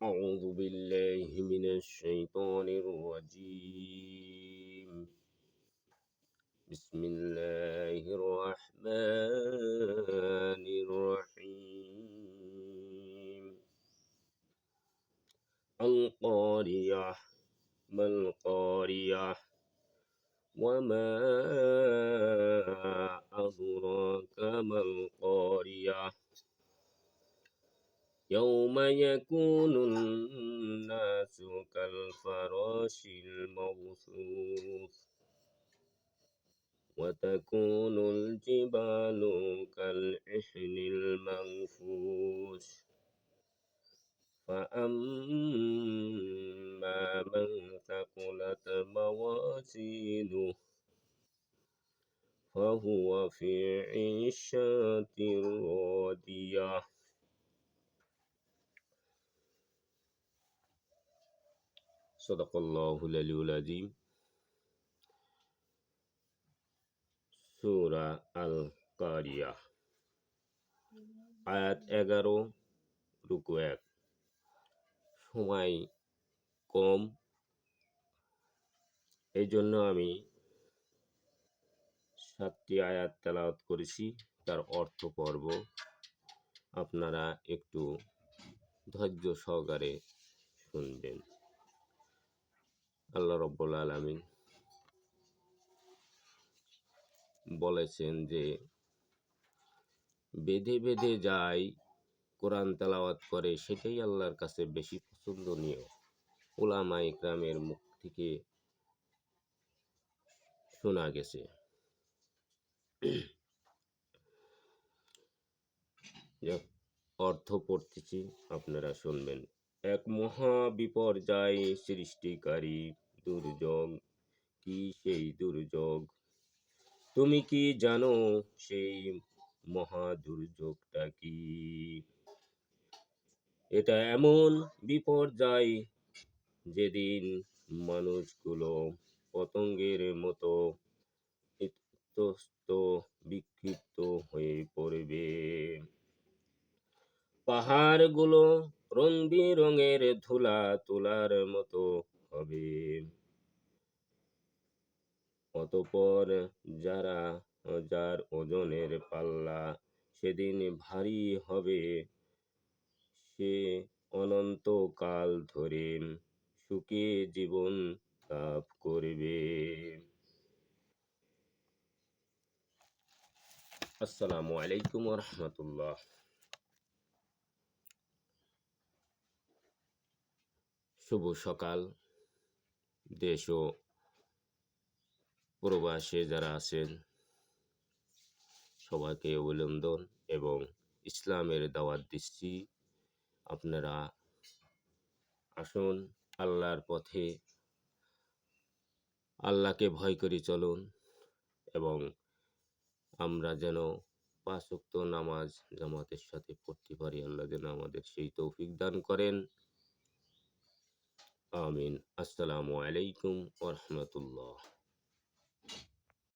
أعوذ بالله من الشيطان الرجيم. بسم الله الرحمن الرحيم. القارية ما القارية وما أدراك ما القارية يوم يكون الناس كالفراش المبثوث وتكون الجبال كالعهن المنفوش فأما من ثقلت موازينه فهو في عيشة راضية. صدق الله العلي العظيم। সূরা আল কারিয়া, আয়াত 11, রুকু 1। সময় কম, এই জন্য আমি 7টি আয়াত তেলাওয়াত করেছি, তার অর্থ পর্ব আপনারা একটু ধৈর্য সহকারে শুনবেন। আল্লাহ রাব্বুল আলামিন বলেছেন যে বেঁধে বেঁধে যায় কোরআন তেলাওয়াত করে, সেটাই আল্লাহর কাছে বেশি পছন্দনীয়। উলামা ইকরামের মুখ থেকে শোনা গেছে। অর্থ পড়তেছি, আপনারা শুনবেন। এক মহা বিপর্যয় সৃষ্টিকারী দুর্যোগ। কি সেই দুর্যোগ? তুমি কি জানো সেই মহা দুর্যোগটা কি? এটা এমন বিপর্যয় যেদিন মানুষগুলো পতঙ্গের মতো ইতস্ত বিক্ষিপ্ত হয়ে পড়বে। পাহাড়গুলো রং বেরঙের ধুলা তোলার মতো হবে। অতঃপর যার ওজনের পাল্লা সেদিন ভারী হবে, সে অনন্তকাল ধরে সুখে জীবন লাভ করবে। আসসালামু আলাইকুম ওয়া রাহমাতুল্লাহ। শুভ সকাল। দেশ ও প্রবাসে যারা আছেন সবাইকে অভিনন্দন এবং ইসলামের দাওয়াত দিচ্ছি। আপনারা আসুন, আল্লাহর পথে আল্লাহকে ভয় করে চলুন এবং আমরা যেন 5 ওয়াক্ত নামাজ জামাতের সাথে পড়তে পারি। আল্লাহ যেন আমাদের সেই তৌফিক দান করেন। আমিন। আসসালামু আলাইকুম ওয়া রাহমাতুল্লাহ।